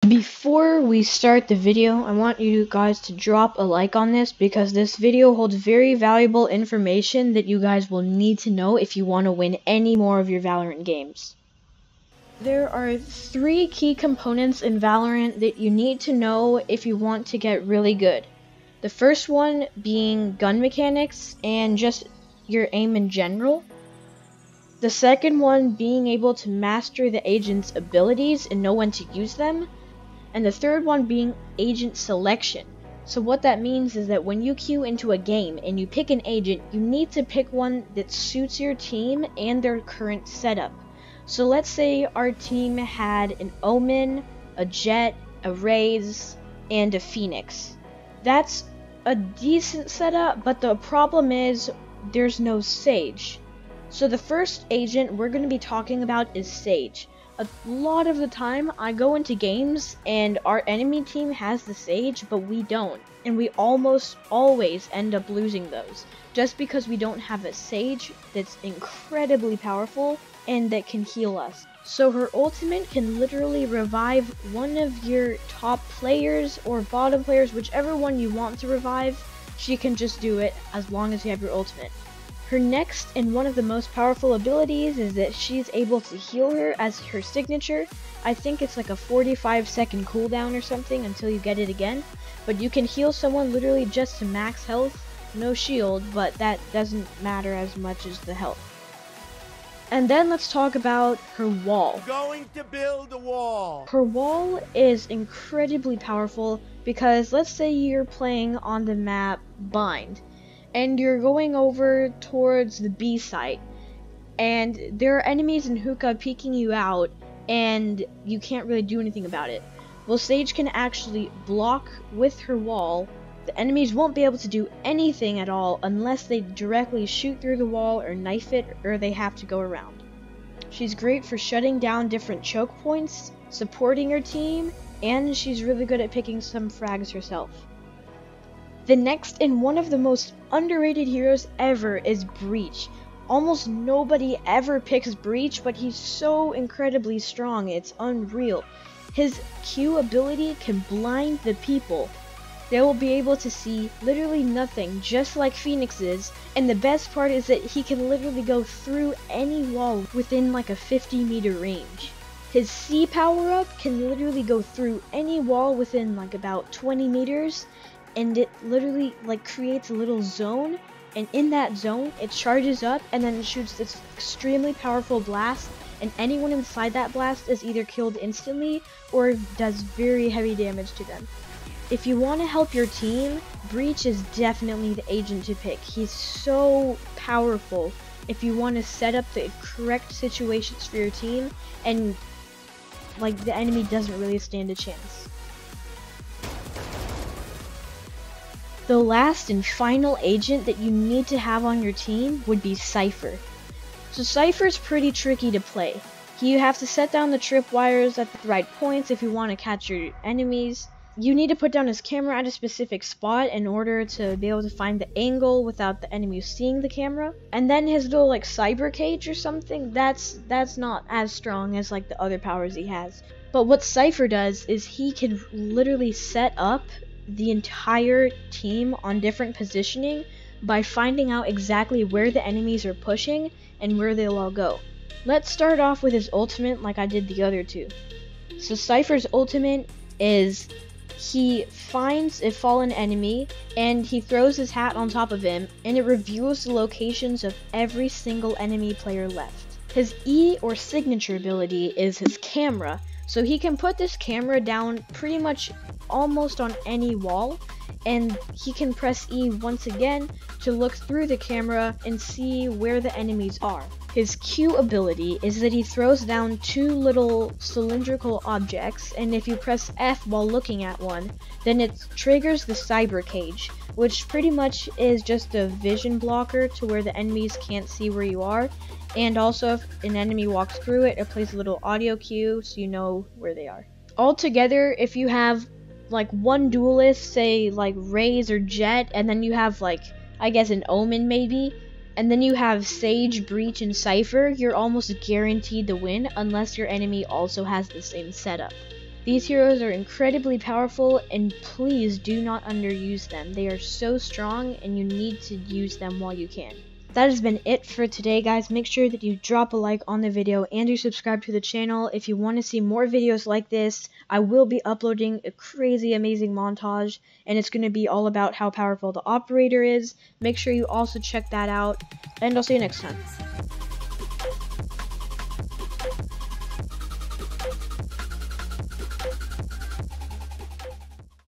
Before we start the video, I want you guys to drop a like on this because this video holds very valuable information that you guys will need to know if you want to win any more of your Valorant games. There are 3 key components in Valorant that you need to know if you want to get really good. The first one being gun mechanics and just your aim in general. The second one being able to master the agent's abilities and know when to use them. And the third one being agent selection. So what that means is that when you queue into a game and you pick an agent, you need to pick one that suits your team and their current setup. So let's say our team had an Omen, a Jet, a Raze, and a Phoenix. That's a decent setup, but the problem is there's no Sage. So the first agent we're going to be talking about is Sage. A lot of the time, I go into games and our enemy team has the Sage, but we don't. And we almost always end up losing those, just because we don't have a Sage that's incredibly powerful and that can heal us. So her ultimate can literally revive one of your top players or bottom players, whichever one you want to revive, she can just do it as long as you have your ultimate. Her next and one of the most powerful abilities is that she's able to heal her as her signature. I think it's like a 45-second cooldown or something until you get it again. But you can heal someone literally just to max health, no shield, but that doesn't matter as much as the health. And then let's talk about her wall. Going to build a wall. Her wall is incredibly powerful because let's say you're playing on the map Bind. And you're going over towards the B site, and there are enemies in hookah peeking you out, and you can't really do anything about it. Well, Sage can actually block with her wall. The enemies won't be able to do anything at all unless they directly shoot through the wall or knife it, or they have to go around. She's great for shutting down different choke points, supporting her team, and she's really good at picking some frags herself. The next and one of the most underrated heroes ever is Breach. Almost nobody ever picks Breach, but he's so incredibly strong, it's unreal. His Q ability can blind the people. They will be able to see literally nothing, just like Phoenix is, and the best part is that he can literally go through any wall within like a 50-meter range. His C power-up can literally go through any wall within like about 20 meters, and it literally like creates a little zone, and in that zone it charges up and then it shoots this extremely powerful blast, and anyone inside that blast is either killed instantly or does very heavy damage to them. If you want to help your team, Breach is definitely the agent to pick. He's so powerful if you want to set up the correct situations for your team and like the enemy doesn't really stand a chance. The last and final agent that you need to have on your team would be Cypher. So Cypher's pretty tricky to play. You have to set down the tripwires at the right points if you want to catch your enemies. You need to put down his camera at a specific spot in order to be able to find the angle without the enemy seeing the camera. And then his little like cyber cage or something, that's not as strong as like the other powers he has. But what Cypher does is he can literally set up the entire team on different positioning by finding out exactly where the enemies are pushing and where they'll all go. Let's start off with his ultimate like I did the other two. So Cypher's ultimate is he finds a fallen enemy and he throws his hat on top of him and it reveals the locations of every single enemy player left. His E or signature ability is his camera. So he can put this camera down pretty much almost on any wall, and he can press E once again to look through the camera and see where the enemies are. His Q ability is that he throws down 2 little cylindrical objects, and if you press F while looking at one, then it triggers the cyber cage, which pretty much is just a vision blocker to where the enemies can't see where you are. And also, if an enemy walks through it, it plays a little audio cue so you know where they are. Altogether, if you have like one duelist, say like Raze or Jet, and then you have like, I guess an Omen maybe, and then you have Sage, Breach, and Cypher, you're almost guaranteed to win unless your enemy also has the same setup. These heroes are incredibly powerful, and please do not underuse them. They are so strong, and you need to use them while you can. That has been it for today, guys. Make sure that you drop a like on the video and you subscribe to the channel if you want to see more videos like this. I will be uploading a crazy amazing montage, and it's going to be all about how powerful the operator is. Make sure you also check that out, and I'll see you next time.